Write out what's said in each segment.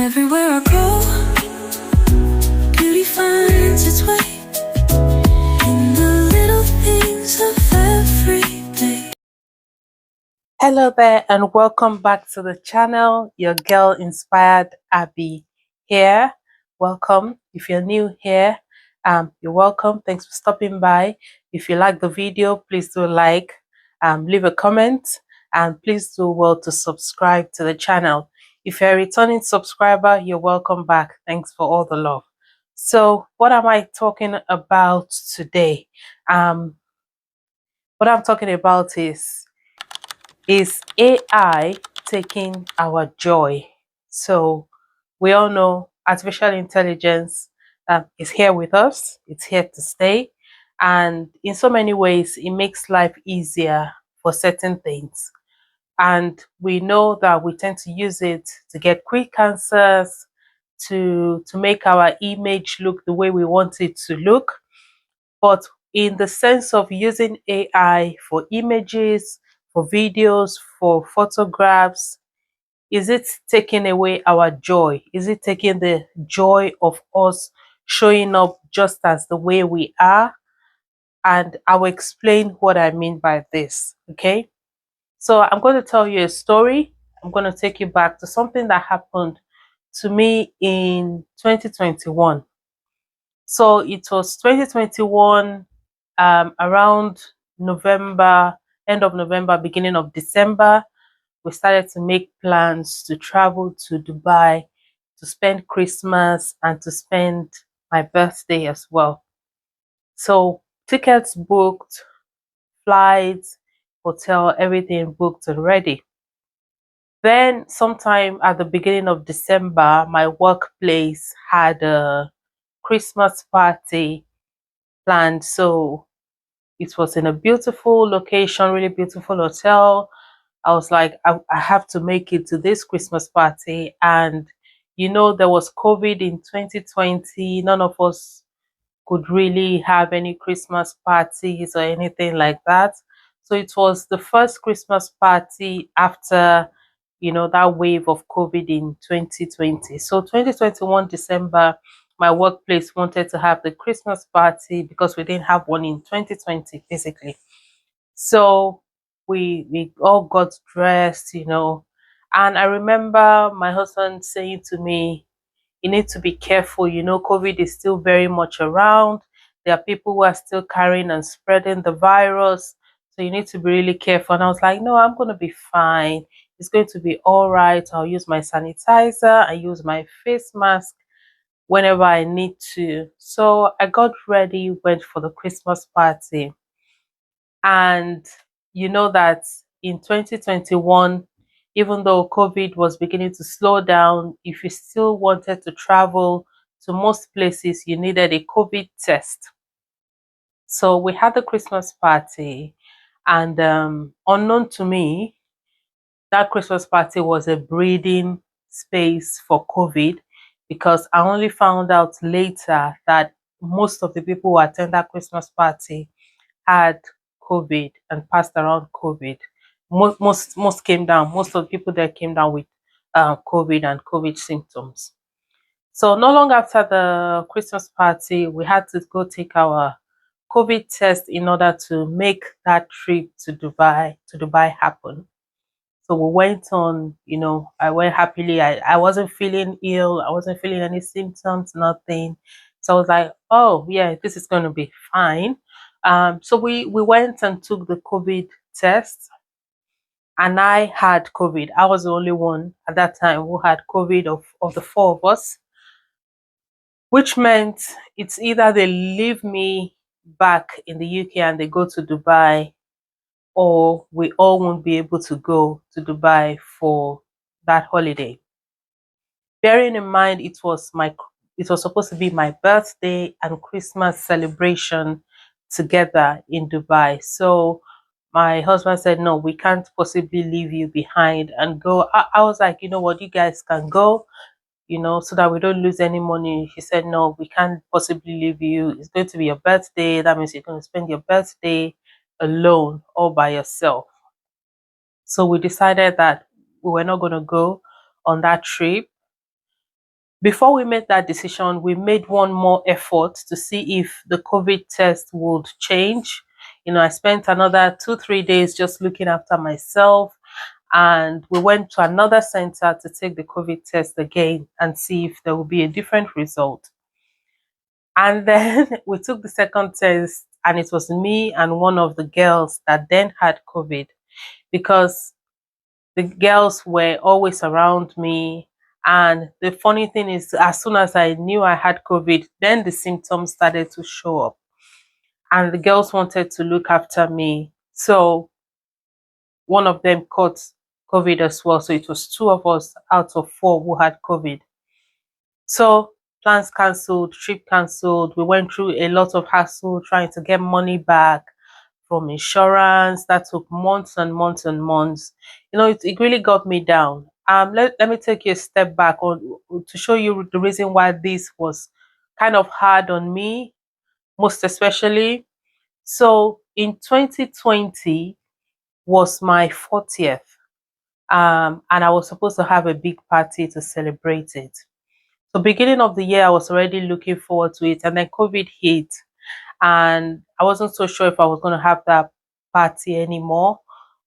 Everywhere I go, beauty finds its way in the little things of every day. Hello there and welcome back to the channel. Your girl inspired Abby here. Welcome. If you're new here, you're welcome. Thanks for stopping by. If you like the video, please do like, leave a comment, and please do well to subscribe to the channel. If you're a returning subscriber, you're welcome back. Thanks for all the love. So what am I talking about today? What I'm talking about is AI taking our joy? So we all know artificial intelligence is here with us. It's here to stay. And in so many ways, it makes life easier for certain things. And we know that we tend to use it to get quick answers, to make our image look the way we want it to look. But in the sense of using AI for images, for videos, for photographs, is it taking away our joy? Is it taking the joy of us showing up just as the way we are? And I will explain what I mean by this. Okay. So I'm going to tell you a story. I'm going to take you back to something that happened to me in 2021. So it was 2021, around November, end of November, beginning of December. We started to make plans to travel to Dubai to spend Christmas and to spend my birthday as well. So tickets booked, flights, hotel, everything booked already. Then sometime at the beginning of December, my workplace had a Christmas party planned. So it was in a beautiful location, really beautiful hotel. I was like, I have to make it to this Christmas party. And, there was COVID in 2020. None of us could really have any Christmas parties or anything like that. So it was the first Christmas party after, that wave of COVID in 2020. So 2021 December, my workplace wanted to have the Christmas party because we didn't have one in 2020, basically. So we all got dressed, and I remember my husband saying to me, you need to be careful, COVID is still very much around. There are people who are still carrying and spreading the virus. So you need to be really careful. And I was like, no, I'm going to be fine. It's going to be all right. I'll use my sanitizer. I use my face mask whenever I need to. So I got ready, went for the Christmas party. And you know that in 2021, even though COVID was beginning to slow down, if you still wanted to travel to most places, you needed a COVID test. So we had the Christmas party, and unknown to me, that Christmas party was a breeding space for COVID, because I only found out later that most of the people who attend that Christmas party had COVID and passed around COVID. Most came down. Most of the people there came down with COVID and COVID symptoms. So not long after the Christmas party, we had to go take our COVID test in order to make that trip to Dubai happen. So we went on, I went happily. I wasn't feeling ill. I wasn't feeling any symptoms, nothing. So I was like, oh, yeah, this is going to be fine. So we went and took the COVID test, and I had COVID. I was the only one at that time who had COVID of the four of us, which meant it's either they leave me back in the UK and they go to Dubai, or we all won't be able to go to Dubai for that holiday. Bearing in mind it was supposed to be my birthday and Christmas celebration together in Dubai. So my husband said, no, we can't possibly leave you behind and go. I was like, you know what, you guys can go, so that we don't lose any money. He said, no, we can't possibly leave you. It's going to be your birthday. That means you're going to spend your birthday alone, all by yourself. So we decided that we were not going to go on that trip. Before we made that decision, we made one more effort to see if the COVID test would change. I spent another 2, 3 days just looking after myself, and we went to another center to take the COVID test again and see if there would be a different result. And then we took the second test, and it was me and one of the girls that then had COVID, because the girls were always around me. And the funny thing is, as soon as I knew I had COVID, then the symptoms started to show up. And the girls wanted to look after me. So one of them caught COVID as well. So it was two of us out of four who had COVID. So plans cancelled, trip cancelled. We went through a lot of hassle trying to get money back from insurance. That took months and months and months. It really got me down. Let me take you a step back to show you the reason why this was kind of hard on me, most especially. So in 2020 was my 40th, and I was supposed to have a big party to celebrate it. So beginning of the year, I was already looking forward to it, and then COVID hit, and I wasn't so sure if I was going to have that party anymore.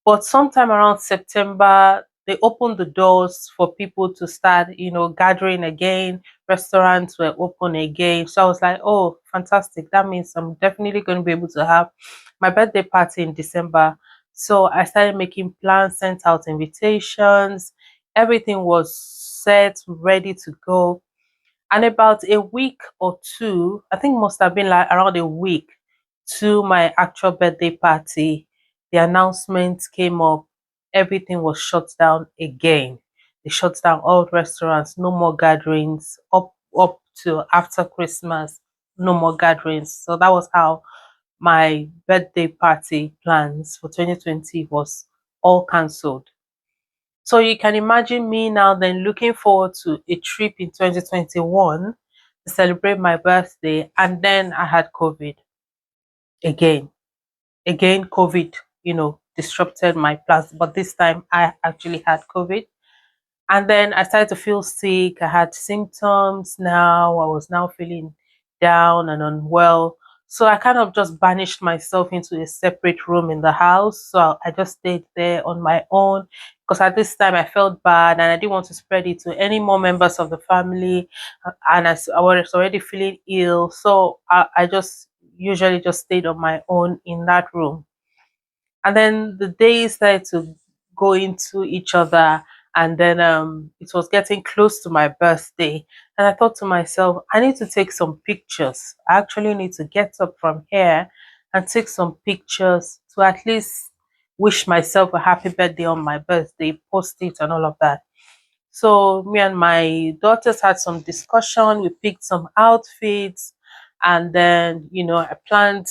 But sometime around September, they opened the doors for people to start, gathering again. Restaurants were open again. So I was like, oh, fantastic. That means I'm definitely going to be able to have my birthday party in December. So I started making plans, sent out invitations. Everything was set, ready to go. And about a week or two, I think must have been like around a week to my actual birthday party, the announcement came up. Everything was shut down again. They shut down all restaurants, no more gatherings, up to after Christmas, no more gatherings. So that was how my birthday party plans for 2020 was all cancelled. So you can imagine me now then looking forward to a trip in 2021 to celebrate my birthday, and then I had COVID again. Again, COVID, disrupted my plans, but this time I actually had COVID. And then I started to feel sick. I had symptoms now. I was now feeling down and unwell. So I kind of just banished myself into a separate room in the house. So I just stayed there on my own, because at this time I felt bad and I didn't want to spread it to any more members of the family. And I was already feeling ill. So I just usually just stayed on my own in that room. And then the days started to go into each other, and then it was getting close to my birthday, and I thought to myself, I need to take some pictures. I actually need to get up from here and take some pictures to at least wish myself a happy birthday on my birthday, post it and all of that. So me and my daughters had some discussion. We picked some outfits, and then I planned,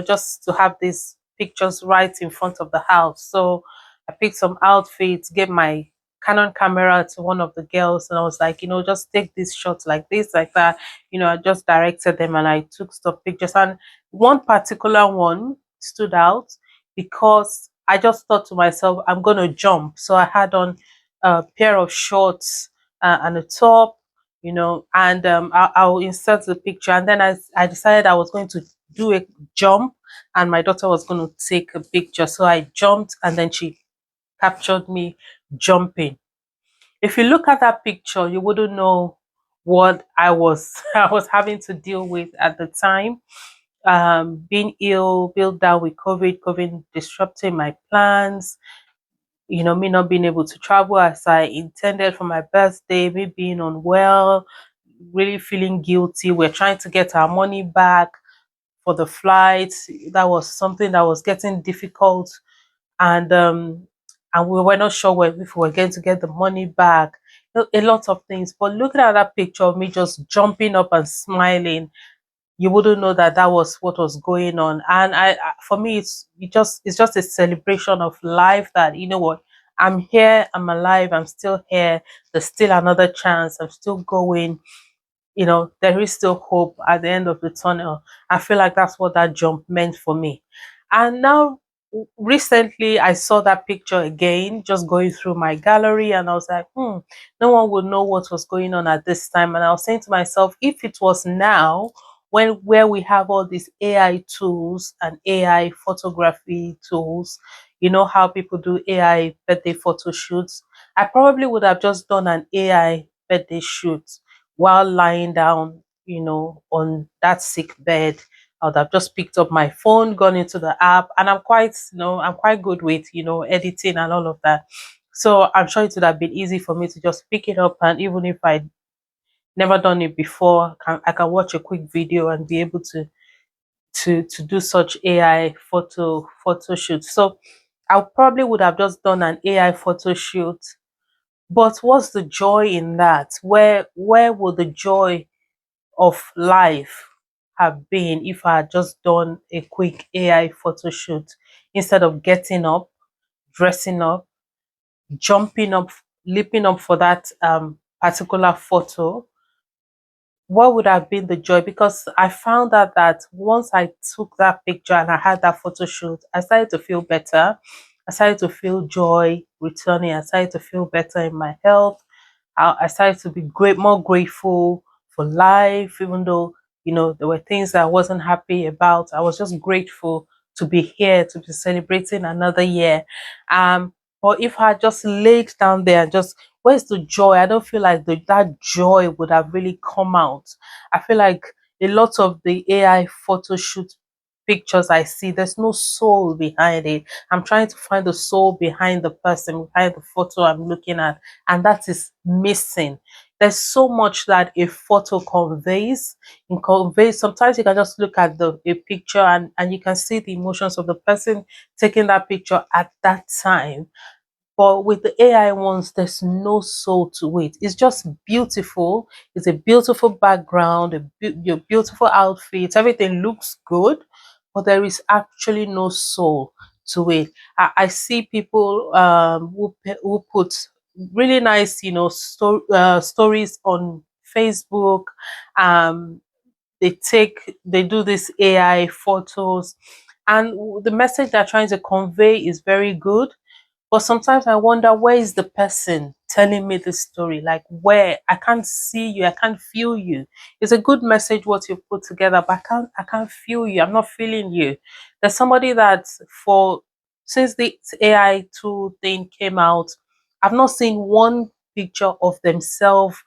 just to have these pictures right in front of the house. So I picked some outfits, gave my Canon camera to one of the girls, and I was like, just take these shots like this, like that. I just directed them and I took some pictures. And one particular one stood out because I just thought to myself, I'm gonna jump. So I had on a pair of shorts and a top, and I'll insert the picture. And then I decided I was going to do a jump, and my daughter was going to take a picture. So I jumped, and then she captured me jumping. If you look at that picture, you wouldn't know what I was I was having to deal with at the time. Being ill, built down with COVID disrupting my plans, me not being able to travel as I intended for my birthday, me being unwell, really feeling guilty. We're trying to get our money back for the flight. That was something that was getting difficult, and we were not sure if we were going to get the money back. A lot of things. But looking at that picture of me just jumping up and smiling, you wouldn't know that that was what was going on. And for me, it's just a celebration of life, that what, I'm here, I'm alive, I'm still here, there's still another chance, I'm still going. There is still hope at the end of the tunnel. I feel like that's what that jump meant for me. And now recently I saw that picture again, just going through my gallery, and I was like, no one would know what was going on at this time. And I was saying to myself, if it was now, when where we have all these AI tools and AI photography tools, you know how people do AI birthday photo shoots, I probably would have just done an AI birthday shoot while lying down, on that sick bed. I would have just picked up my phone, gone into the app, and I'm quite good with, editing and all of that. So I'm sure it would have been easy for me to just pick it up, and even if I never done it before, I can watch a quick video and be able to do such AI photo shoot. So I probably would have just done an AI photo shoot. But what's the joy in that? Where would the joy of life have been if I had just done a quick AI photo shoot instead of getting up, dressing up, jumping up, leaping up for that particular photo? What would have been the joy? Because I found out that once I took that picture and I had that photo shoot, I started to feel better. I started to feel joy returning. I started to feel better in my health. I started to be more grateful for life, even though, there were things that I wasn't happy about. I was just grateful to be here, to be celebrating another year. But if I just laid down there and just, where's the joy? I don't feel like that joy would have really come out. I feel like a lot of the AI photo shoot pictures I see, there's no soul behind it. I'm trying to find the soul behind the person, behind the photo I'm looking at, and that is missing. There's so much that a photo conveys. It conveys. Sometimes you can just look at a picture, and you can see the emotions of the person taking that picture at that time. But with the AI ones, there's no soul to it. It's just beautiful. It's a beautiful background, your beautiful outfit. Everything looks good, but there is actually no soul to it. I see people who put really nice, stories on Facebook. Um, they do these AI photos, and the message they're trying to convey is very good, but sometimes I wonder, where is the person telling me this story? Like, where? I can't see you, I can't feel you. It's a good message what you put together, but I can't feel you. I'm not feeling you. There's somebody that, for since the AI tool thing came out, I've not seen one picture of themselves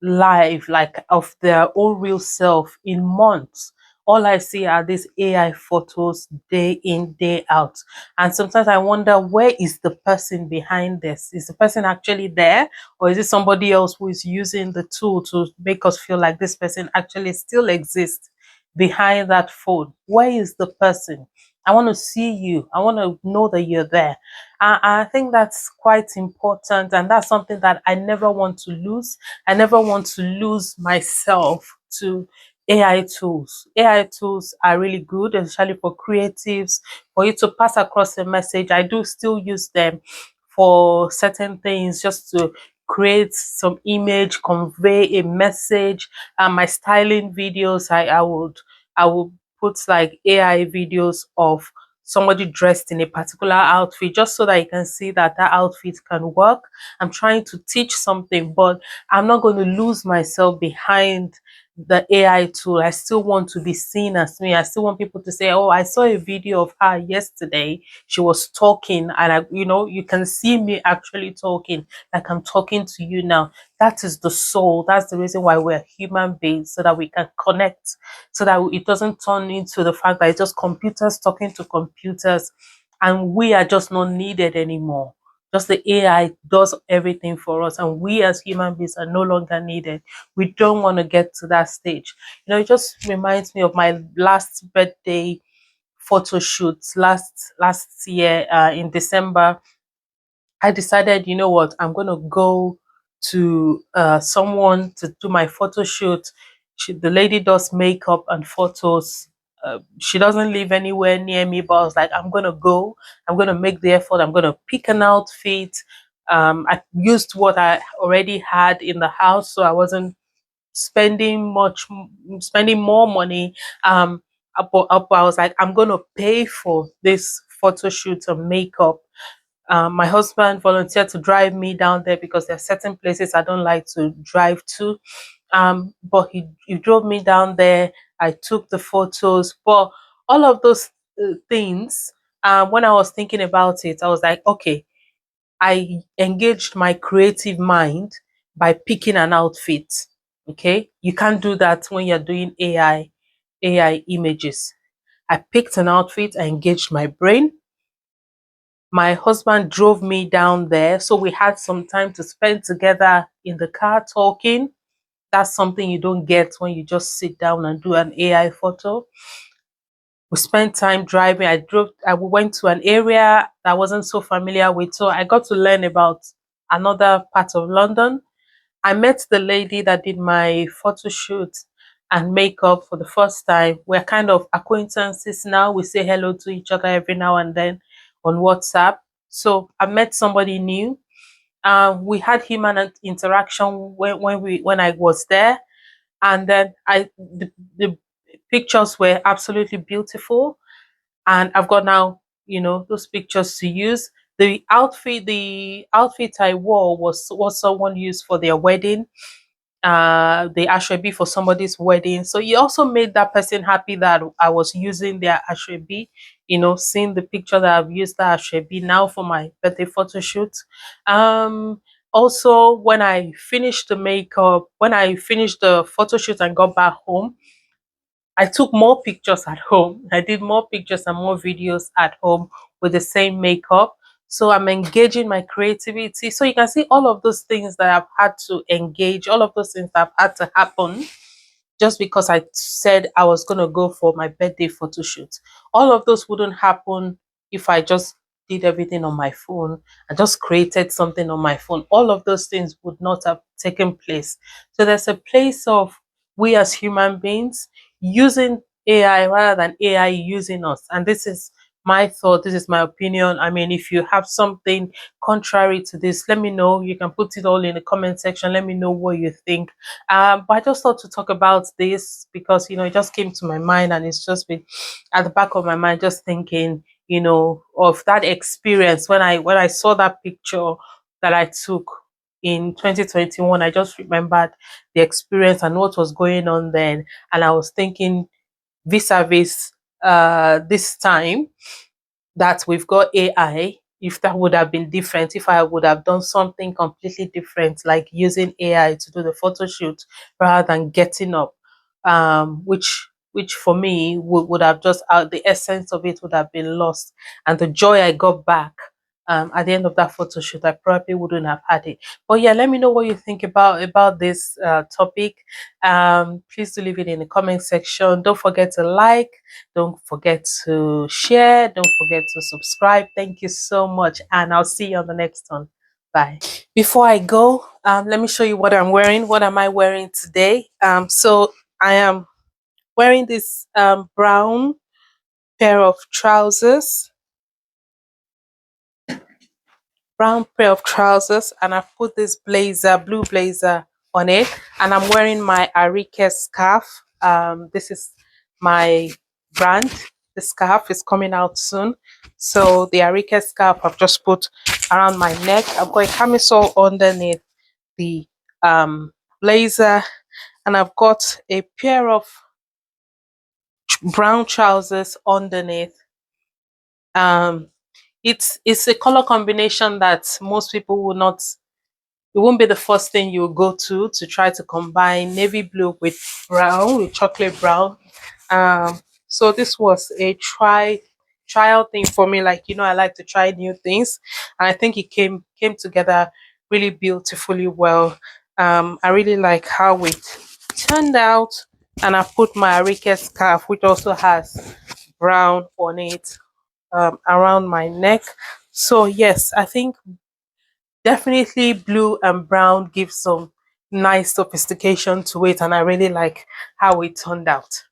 live, like of their own real self, in months. All I see are these AI photos day in, day out. And sometimes I wonder, where is the person behind this? Is the person actually there? Or is it somebody else who is using the tool to make us feel like this person actually still exists behind that phone? Where is the person? I want to see you. I want to know that you're there. I think that's quite important. And that's something that I never want to lose. I never want to lose myself to AI tools. AI tools are really good, especially for creatives, for you to pass across a message. I do still use them for certain things, just to create some image, convey a message. My styling videos, I would put like AI videos of somebody dressed in a particular outfit, just so that you can see that that outfit can work. I'm trying to teach something, but I'm not going to lose myself behind the AI tool. I still want to be seen as me. I still want people to say, "Oh, I saw a video of her yesterday. She was talking, and you can see me actually talking, like I'm talking to you now." That is the soul. That's the reason why we're human beings, so that we can connect, so that it doesn't turn into the fact that it's just computers talking to computers, and we are just not needed anymore. Just the AI does everything for us, and we as human beings are no longer needed. We don't want to get to that stage. It just reminds me of my last birthday photo shoot last year, in December. I decided, you know what, I'm going to go to someone to do my photo shoot. The lady does makeup and photos. She doesn't live anywhere near me, but I was like, I'm going to go. I'm going to make the effort. I'm going to pick an outfit. I used what I already had in the house, so I wasn't spending more money. But I was like, I'm going to pay for this photo shoot and makeup. My husband volunteered to drive me down there because there are certain places I don't like to drive to. But he drove me down there. I took the photos. But all of those things, when I was thinking about it, I was like, okay, I engaged my creative mind by picking an outfit. Okay, you can't do that when you're doing AI images. I picked an outfit, I engaged my brain. My husband drove me down there, so we had some time to spend together in the car talking. That's something you don't get when you just sit down and do an AI photo. We spent time driving. I went to an area that I wasn't so familiar with, so I got to learn about another part of London. I met the lady that did my photo shoot and makeup for the first time. We're kind of acquaintances now. We say hello to each other every now and then on WhatsApp. So I met somebody new. We had human interaction when I was there, and then the pictures were absolutely beautiful, and I've got now, those pictures to use. The outfit I wore was what someone used for their wedding, the ashwebi for somebody's wedding. So it also made that person happy that I was using their ashwebi, seeing the picture that I've used that ashwebi now for my birthday photo shoot. Um, Also, when I finished the makeup, when I finished the photo shoot and got back home, I took more pictures at home. I did more pictures and more videos at home with the same makeup. So I'm engaging my creativity. So you can see all of those things that I've had to engage, all of those things that have had to happen just because I said I was going to go for my birthday photo shoot. All of those wouldn't happen if I just did everything on my phone and just created something on my phone. All of those things would not have taken place. So there's a place of we as human beings using AI rather than AI using us. And this is my thought, this is my opinion. I mean, if you have something contrary to this, let me know. You can put it all in the comment section. Let me know what you think. But I just thought to talk about this because it just came to my mind, and it's just been at the back of my mind, just thinking, of that experience when I saw that picture that I took in 2021. I just remembered the experience and what was going on then, and I was thinking vis-a-vis this time that we've got AI, if that would have been different, if I would have done something completely different, like using AI to do the photo shoot rather than getting up, which for me would have just the essence of it would have been lost, and the joy I got back at the end of that photo shoot, I probably wouldn't have had it. But yeah, let me know what you think about this topic. Please do leave it in the comment section. Don't forget to like, don't forget to share, don't forget to subscribe. Thank you so much, and I'll see you on the next one. Bye. Before I go, let me show you what I'm wearing. What am I wearing today? So I am wearing this brown pair of trousers, and I've put this blue blazer on it, and I'm wearing my Arike scarf. This is my brand. The scarf is coming out soon. So the Arike scarf I've just put around my neck. I've got a camisole underneath the blazer, and I've got a pair of brown trousers underneath. Um, it's a color combination that most people will not. It won't be the first thing you go to try to combine navy blue with brown, with chocolate brown. Um, so this was a trial thing for me. Like, I like to try new things, and I think it came together really beautifully well. I really like how it turned out, and I put my Arike scarf, which also has brown on it, around my neck. So yes, I think definitely blue and brown gives some nice sophistication to it, and I really like how it turned out.